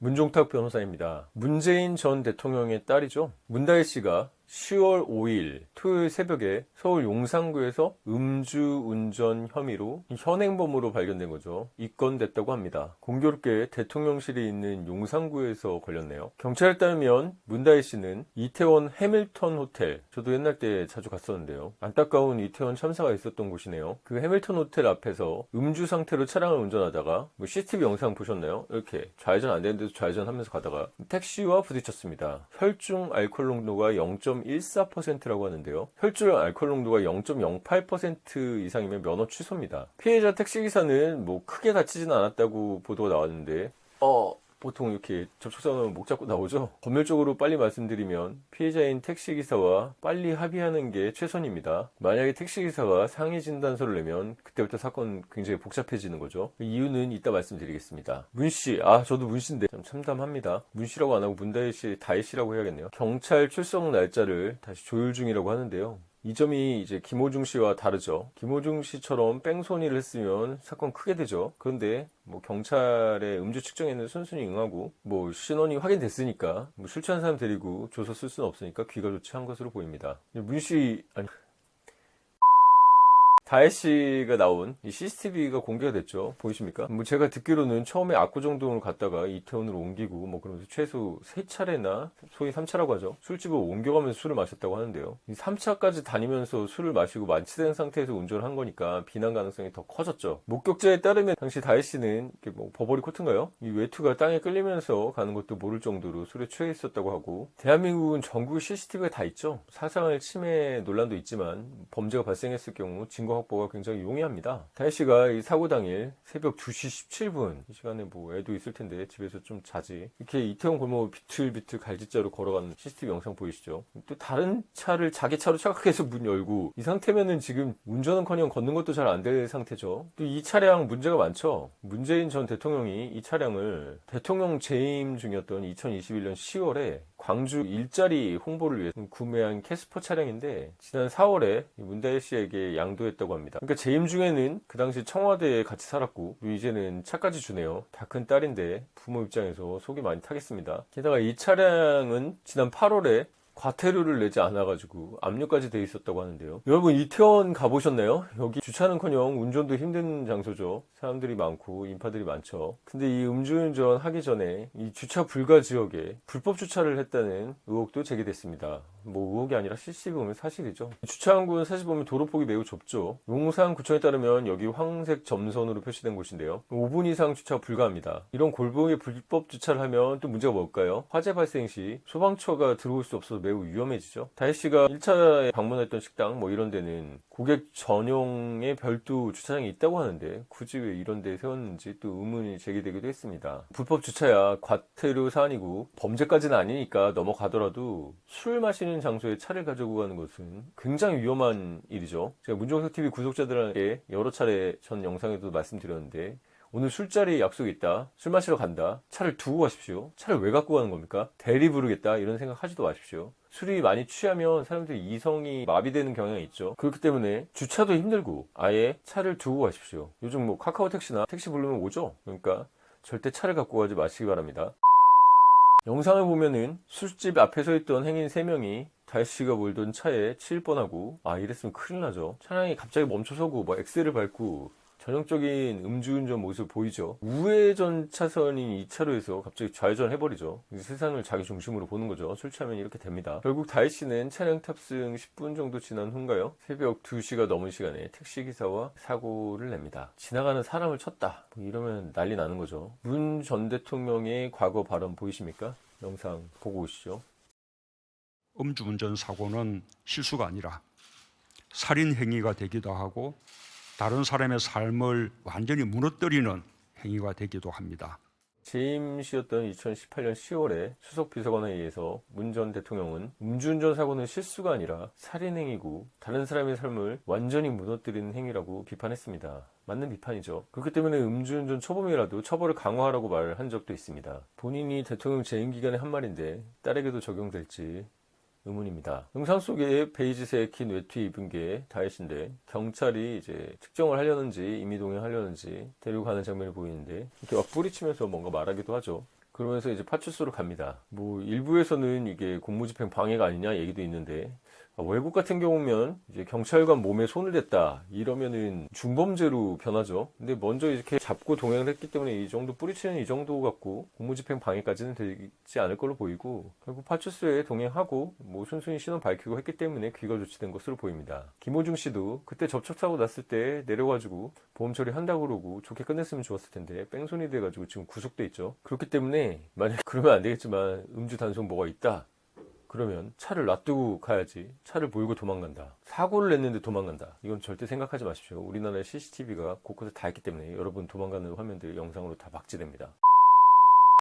문종탁 변호사입니다. 문재인 전 대통령의 딸이죠. 문다혜 씨가 10월 5일 토요일 새벽에 서울 용산구에서 음주운전 혐의로 현행범으로 발견된 거죠. 입건됐다고 합니다. 공교롭게 대통령실이 있는 용산구에서 걸렸네요. 경찰에 따르면 문다혜 씨는 이태원 해밀턴 호텔, 저도 옛날 때 자주 갔었는데요. 안타까운 이태원 참사가 있었던 곳이네요. 그 해밀턴 호텔 앞에서 음주 상태로 차량을 운전하다가 CCTV 영상 보셨나요? 이렇게 좌회전 안 되는데도 좌회전하면서 가다가 택시와 부딪혔습니다. 혈중 알코올 농도가 0.14%라고 하는데요. 혈중 알코올 농도가 0.08% 이상이면 면허 취소입니다. 피해자 택시기사는 크게 다치지는 않았다고 보도가 나왔는데 보통 이렇게 접촉사고는 목 잡고 나오죠. 법률적으로 빨리 말씀드리면 피해자인 택시기사와 빨리 합의하는 게 최선입니다. 만약에 택시기사가 상해 진단서를 내면 그때부터 사건 굉장히 복잡해지는 거죠. 그 이유는 이따 말씀드리겠습니다. 문씨, 저도 문씨인데 참 참담합니다. 문씨라고 안 하고 문다혜씨, 다혜씨라고 해야겠네요. 경찰 출석 날짜를 다시 조율 중이라고 하는데요. 이 점이 이제 김호중 씨와 다르죠. 김호중 씨처럼 뺑소니를 했으면 사건 크게 되죠. 그런데 경찰의 음주 측정에는 순순히 응하고 신원이 확인됐으니까 술 취한 사람 데리고 조서 쓸 수는 없으니까 귀가 좋지 한 것으로 보입니다. 문씨 다혜씨가 나온 이 CCTV가 공개가 됐죠. 보이십니까? 제가 듣기로는 처음에 압구정동을 갔다가 이태원으로 옮기고 그러면서 최소 3차례나 소위 3차라고 하죠. 술집을 옮겨가면서 술을 마셨다고 하는데요. 이 3차까지 다니면서 술을 마시고 만취된 상태에서 운전을 한 거니까 비난 가능성이 더 커졌죠. 목격자에 따르면 당시 다혜씨는 버버리 코트인가요? 이 외투가 땅에 끌리면서 가는 것도 모를 정도로 술에 취해 있었다고 하고, 대한민국은 전국에 CCTV가 다 있죠. 사생활 침해 논란도 있지만 범죄가 발생했을 경우 증거 확보가 굉장히 용이합니다. 다혜씨가 이 사고 당일 새벽 2시 17분, 이 시간에 애도 있을 텐데 집에서 좀 자지, 이렇게 이태원 골목을 비틀비틀 갈짓자로 걸어가는 CCTV 영상 보이시죠? 또 다른 차를 자기 차로 착각해서 문 열고, 이 상태면은 지금 운전은커녕 걷는 것도 잘 안 될 상태죠. 또 이 차량 문제가 많죠. 문재인 전 대통령이 이 차량을 대통령 재임 중이었던 2021년 10월에 광주 일자리 홍보를 위해 구매한 캐스퍼 차량인데, 지난 4월에 문다혜 씨에게 양도했다고 합니다. 그러니까 재임 중에는 그 당시 청와대에 같이 살았고, 이제는 차까지 주네요. 다 큰 딸인데 부모 입장에서 속이 많이 타겠습니다. 게다가 이 차량은 지난 8월에 과태료를 내지 않아가지고 압류까지 돼 있었다고 하는데요. 여러분, 이태원 가보셨나요? 여기 주차는커녕 운전도 힘든 장소죠. 사람들이 많고 인파들이 많죠. 근데 이 음주운전 하기 전에 이 주차 불가 지역에 불법 주차를 했다는 의혹도 제기됐습니다. 의혹이 아니라 CCTV 보면 사실이죠. 주차한 곳은 사실 보면 도로폭이 매우 좁죠. 용산구청에 따르면 여기 황색 점선으로 표시된 곳인데요. 5분 이상 주차 불가합니다. 이런 골목에 불법 주차를 하면 또 문제가 뭘까요? 화재 발생 시 소방처가 들어올 수 없어서 매우 위험해지죠. 다혜씨가 1차에 방문했던 식당 이런 데는 고객 전용의 별도 주차장이 있다고 하는데 굳이 왜 이런 데 세웠는지 또 의문이 제기되기도 했습니다. 불법 주차야 과태료 사안이고 범죄까지는 아니니까 넘어가더라도 술 마시는 장소에 차를 가지고 가는 것은 굉장히 위험한 일이죠. 제가 문종탁TV 구독자들에게 여러 차례 전 영상에도 말씀드렸는데, 오늘 술자리에 약속이 있다, 술 마시러 간다, 차를 두고 가십시오. 차를 왜 갖고 가는 겁니까? 대리 부르겠다 이런 생각 하지도 마십시오. 술이 많이 취하면 사람들이 이성이 마비되는 경향이 있죠. 그렇기 때문에 주차도 힘들고 아예 차를 두고 가십시오. 요즘 카카오 택시나 택시 부르면 오죠. 그러니까 절대 차를 갖고 가지 마시기 바랍니다. 영상을 보면은 술집 앞에 서 있던 행인 3명이 다혜씨가 몰던 차에 치일 뻔하고, 이랬으면 큰일 나죠. 차량이 갑자기 멈춰서고 엑셀을 밟고 전형적인 음주운전 모습 보이죠. 우회전 차선인 이 차로에서 갑자기 좌회전 해버리죠. 세상을 자기 중심으로 보는 거죠. 술 취하면 이렇게 됩니다. 결국 다혜씨는 차량 탑승 10분 정도 지난 후인가요? 새벽 2시가 넘은 시간에 택시기사와 사고를 냅니다. 지나가는 사람을 쳤다, 이러면 난리 나는 거죠. 문 전 대통령의 과거 발언 보이십니까? 영상 보고 오시죠. 음주운전 사고는 실수가 아니라 살인 행위가 되기도 하고 다른 사람의 삶을 완전히 무너뜨리는 행위가 되기도 합니다. 재임 시였던 2018년 10월에 수석 비서관에 의해서 문 전 대통령은 음주운전 사고는 실수가 아니라 살인행위고 다른 사람의 삶을 완전히 무너뜨리는 행위라고 비판했습니다. 맞는 비판이죠. 그렇기 때문에 음주운전 초범이라도 처벌을 강화하라고 말한 적도 있습니다. 본인이 대통령 재임 기간에 한 말인데 딸에게도 적용될지 의문입니다. 영상 속에 베이지색 긴 외투 입은 게 다혜씨인데, 경찰이 이제 측정을 하려는지 임의동행하려는지 데리고 가는 장면이 보이는데, 이렇게 막 뿌리치면서 뭔가 말하기도 하죠. 그러면서 이제 파출소로 갑니다. 뭐 일부에서는 이게 공무집행 방해가 아니냐 얘기도 있는데, 외국 같은 경우면 이제 경찰관 몸에 손을 댔다 이러면은 중범죄로 변하죠. 근데 먼저 이렇게 잡고 동행을 했기 때문에 이 정도 뿌리치는 이 정도 갖고 공무집행 방해까지는 되지 않을 걸로 보이고, 결국 파출소에 동행하고 뭐 순순히 신원 밝히고 했기 때문에 귀가 조치된 것으로 보입니다. 김호중 씨도 그때 접촉사고 났을 때 내려가지고 보험 처리한다고 그러고 좋게 끝냈으면 좋았을 텐데 뺑소니 돼가지고 지금 구속돼 있죠. 그렇기 때문에 만약 그러면 안 되겠지만 음주 단속 뭐가 있다 그러면 차를 놔두고 가야지. 차를 몰고 도망간다, 사고를 냈는데 도망간다, 이건 절대 생각하지 마십시오. 우리나라에 CCTV가 곳곳에 다 있기 때문에 여러분 도망가는 화면들 영상으로 다 박제됩니다.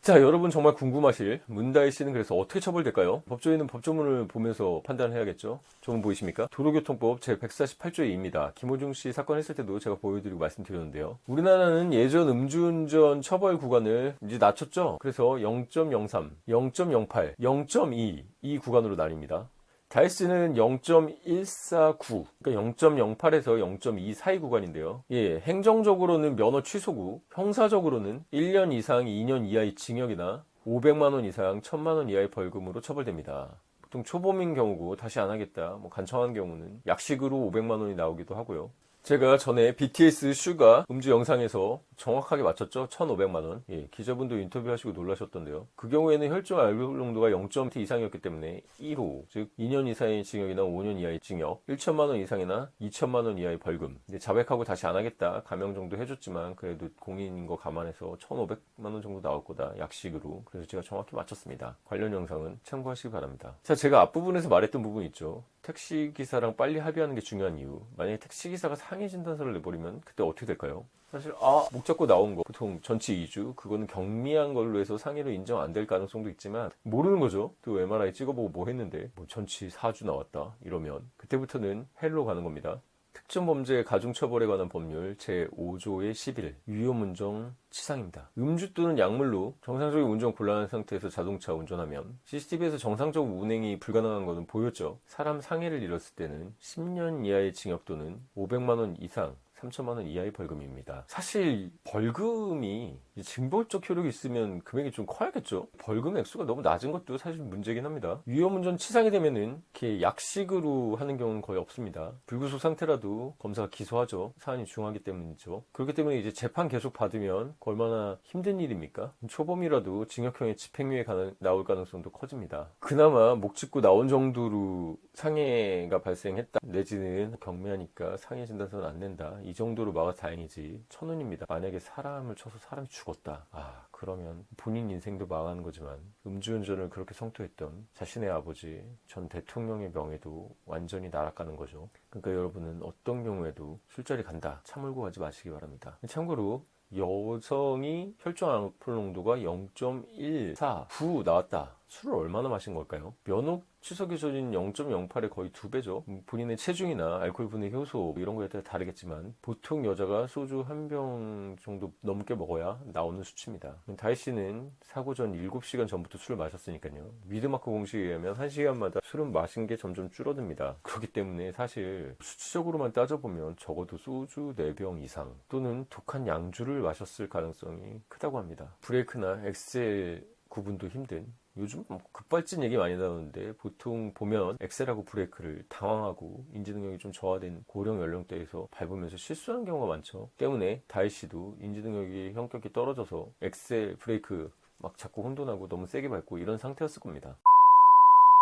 자, 여러분 정말 궁금하실 문다혜 씨는 그래서 어떻게 처벌될까요? 법조인은 법조문을 보면서 판단해야겠죠. 조문 보이십니까? 도로교통법 제148조의 2입니다. 김호중 씨 사건 했을 때도 제가 보여드리고 말씀드렸는데요. 우리나라는 예전 음주운전 처벌 구간을 이제 낮췄죠. 그래서 0.03, 0.08, 0.2 이 구간으로 나뉩니다. 다이스는 0.149, 그러니까 0.08에서 0.2 사이 구간인데요. 예, 행정적으로는 면허 취소고, 형사적으로는 1년 이상 2년 이하의 징역이나 500만 원 이상 1000만 원 이하의 벌금으로 처벌됩니다. 보통 초범인 경우고 다시 안 하겠다, 뭐 간청한 경우는 약식으로 500만 원이 나오기도 하고요. 제가 전에 BTS 슈가 음주 영상에서 정확하게 맞췄죠? 1,500만 원. 예, 기자분도 인터뷰하시고 놀라셨던데요. 그 경우에는 혈중 알코올 농도가 0.T 이상이었기 때문에 1호, 즉 2년 이상의 징역이나 5년 이하의 징역, 1천만 원 이상이나 2천만 원 이하의 벌금. 이제 자백하고 다시 안 하겠다, 감형 정도 해줬지만 그래도 공인인 거 감안해서 1,500만 원 정도 나올 거다, 약식으로. 그래서 제가 정확히 맞췄습니다. 관련 영상은 참고하시기 바랍니다. 자, 제가 앞부분에서 말했던 부분 있죠. 택시기사랑 빨리 합의하는 게 중요한 이유. 만약에 택시기사가 상해 진단서를 내버리면 그때 어떻게 될까요? 사실 목 잡고 나온 거 보통 전치 2주, 그거는 경미한 걸로 해서 상해로 인정 안 될 가능성도 있지만 모르는 거죠. 또 MRI 찍어보고 뭐 했는데 뭐 전치 4주 나왔다 이러면 그때부터는 헬로 가는 겁니다. 특정범죄 가중처벌에 관한 법률 제5조의 11 위험운전 치상입니다. 음주 또는 약물로 정상적인 운전 곤란한 상태에서 자동차 운전하면 CCTV에서 정상적 운행이 불가능한 것은 보였죠. 사람 상해를 입었을 때는 10년 이하의 징역 또는 500만 원 이상 3천만 원 이하의 벌금입니다. 사실 벌금이 징벌적 효력이 있으면 금액이 좀 커야겠죠. 벌금 액수가 너무 낮은 것도 사실 문제긴 합니다. 위험운전 치상이 되면은 이렇게 약식으로 하는 경우는 거의 없습니다. 불구속 상태라도 검사가 기소하죠. 사안이 중하기 때문이죠. 그렇기 때문에 이제 재판 계속 받으면 얼마나 힘든 일입니까? 초범이라도 징역형의 집행유예 나올 가능성도 커집니다. 그나마 목 짚고 나온 정도로 상해가 발생했다 내지는 경미하니까 상해 진단서는 안 낸다, 이 정도로 막아 다행이지 1,000원입니다. 만약에 사람을 쳐서 사람이 죽었다, 그러면 본인 인생도 망하는 거지만 음주운전을 그렇게 성토했던 자신의 아버지 전 대통령의 명예도 완전히 날아가는 거죠. 그러니까 여러분은 어떤 경우에도 술자리 간다 참을고 가지 마시기 바랍니다. 참고로 여성이 혈중 알코올 농도가 0.149 나왔다. 술을 얼마나 마신 걸까요? 면허 취소 기준인 0.08의 거의 2배죠. 본인의 체중이나 알코올 분해 효소 이런 거에 따라 다르겠지만 보통 여자가 소주 한 병 정도 넘게 먹어야 나오는 수치입니다. 다혜 씨는 사고 전 7시간 전부터 술을 마셨으니까요. 미드마크 공식에 의하면 1시간마다 술은 마신 게 점점 줄어듭니다. 그렇기 때문에 사실 수치적으로만 따져보면 적어도 소주 4병 이상 또는 독한 양주를 마셨을 가능성이 크다고 합니다. 브레이크나 엑셀 구분도 힘든, 요즘 급발진 얘기 많이 나오는데 보통 보면 엑셀하고 브레이크를 당황하고 인지능력이 좀 저하된 고령 연령대에서 밟으면서 실수하는 경우가 많죠. 때문에 다혜 씨도 인지능력이 현격히 떨어져서 엑셀, 브레이크 막 자꾸 혼돈하고 너무 세게 밟고 이런 상태였을 겁니다.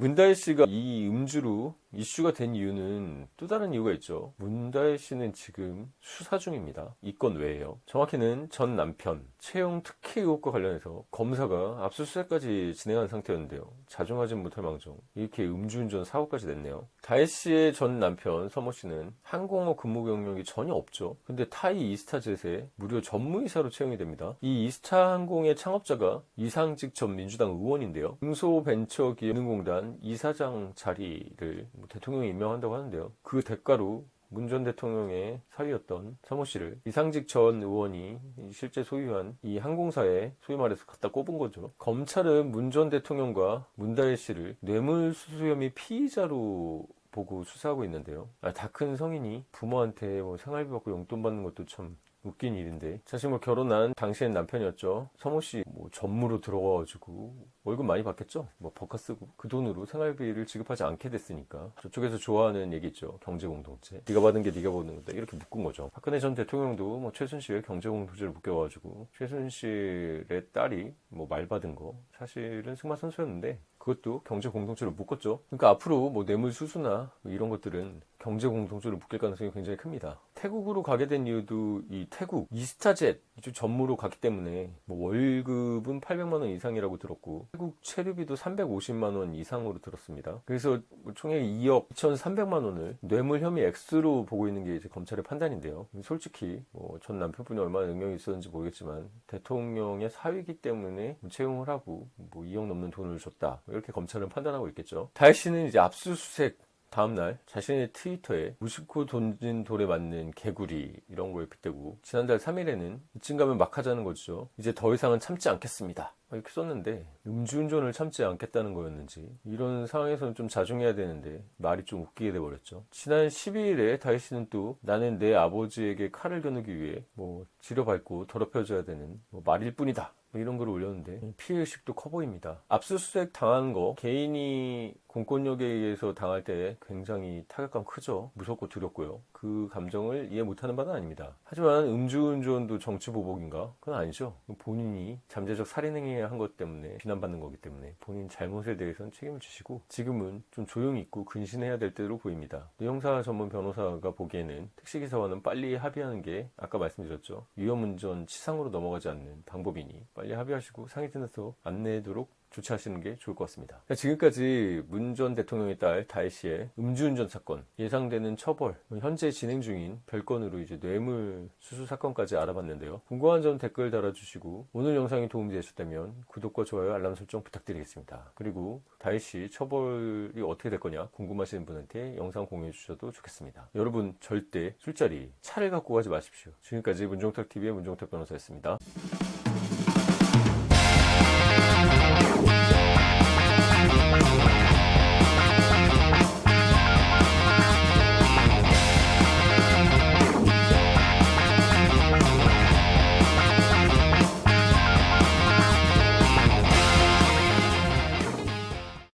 문다혜 씨가 이 음주로 이슈가 된 이유는 또 다른 이유가 있죠. 문다혜 씨는 지금 수사 중입니다. 이 건 외에요. 정확히는 전 남편 채용 특혜 의혹과 관련해서 검사가 압수수색까지 진행한 상태였는데요. 자중하지 못할 망정 이렇게 음주운전 사고까지 냈네요. 다혜 씨의 전 남편 서모 씨는 항공업 근무 경력이 전혀 없죠. 근데 타이 이스타젯에 무려 전무이사로 채용이 됩니다. 이 이스타 항공의 창업자가 이상직 전 민주당 의원인데요. 중소벤처기업은행공단 이사장 자리를 대통령이 임명한다고 하는데요. 그 대가로 문 전 대통령의 사위였던 서모 씨를 이상직 전 의원이 실제 소유한 이 항공사에 소위 말해서 갖다 꼽은 거죠. 검찰은 문 전 대통령과 문다혜 씨를 뇌물수수 혐의 피의자로 보고 수사하고 있는데요. 다 큰 성인이 부모한테 생활비 받고 용돈 받는 것도 참 웃긴 일인데 사실 뭐 결혼한 당시엔 남편이었죠. 성호 씨 뭐 전무로 들어가가지고 월급 많이 받겠죠. 뭐 버카 쓰고 그 돈으로 생활비를 지급하지 않게 됐으니까 저쪽에서 좋아하는 얘기 있죠. 경제 공동체. 네가 받은 게 네가 버는 거다 이렇게 묶은 거죠. 박근혜 전 대통령도 뭐 최순실의 경제 공동체를 묶여가지고 최순실의 딸이 뭐 말 받은 거 사실은 승마 선수였는데 그것도 경제 공동체로 묶었죠. 그러니까 앞으로 뭐 뇌물 수수나 뭐 이런 것들은 경제 공동체로 묶일 가능성이 굉장히 큽니다. 태국으로 가게 된 이유도 이 태국 이스타젯 이쪽 전무로 갔기 때문에 뭐 월급은 800만 원 이상이라고 들었고 태국 체류비도 350만 원 이상으로 들었습니다. 그래서 뭐 총액 2억 2,300만 원을 뇌물 혐의 X로 보고 있는 게 이제 검찰의 판단인데요. 솔직히 뭐 전 남편분이 얼마나 능력이 있었는지 모르겠지만 대통령의 사위이기 때문에 채용을 하고 뭐 2억 넘는 돈을 줬다. 이렇게 검찰은 판단하고 있겠죠. 다혜 씨는 이제 압수수색 다음날 자신의 트위터에 무심코 던진 돌에 맞는 개구리 이런 거에 빗대고 지난달 3일에는 이쯤 가면 막 하자는 거죠. 이제 더 이상은 참지 않겠습니다. 이렇게 썼는데 음주운전을 참지 않겠다는 거였는지 이런 상황에서는 좀 자중해야 되는데 말이 좀 웃기게 돼버렸죠. 지난 12일에 다혜 씨는 또 나는 내 아버지에게 칼을 겨누기 위해 뭐 지려밟고 더럽혀져야 되는 뭐 말일 뿐이다. 이런 글을 올렸는데 피해의식도 커 보입니다. 압수수색 당한 거 개인이 공권력에 의해서 당할 때 굉장히 타격감 크죠. 무섭고 두렵고요. 그 감정을 이해 못하는 바는 아닙니다. 하지만 음주운전도 정치보복인가? 그건 아니죠. 본인이 잠재적 살인행위 한 것 때문에 비난받는 거기 때문에 본인 잘못에 대해서는 책임을 지시고 지금은 좀 조용히 있고 근신해야 될 때로 보입니다. 형사 전문 변호사가 보기에는 택시기사와는 빨리 합의하는 게 아까 말씀드렸죠. 위험운전 치상으로 넘어가지 않는 방법이니 빨리 합의하시고 상의팀에서 안내하도록 조치하시는 게 좋을 것 같습니다. 지금까지 문 전 대통령의 딸 다혜 씨의 음주운전 사건, 예상되는 처벌, 현재 진행 중인 별건으로 이제 뇌물 수수 사건까지 알아봤는데요. 궁금한 점 댓글 달아주시고 오늘 영상이 도움이 되셨다면 구독과 좋아요, 알람 설정 부탁드리겠습니다. 그리고 다혜 씨 처벌이 어떻게 될 거냐 궁금하시는 분한테 영상 공유해 주셔도 좋겠습니다. 여러분 절대 술자리, 차를 갖고 가지 마십시오. 지금까지 문종탁TV의 문종탁 변호사였습니다.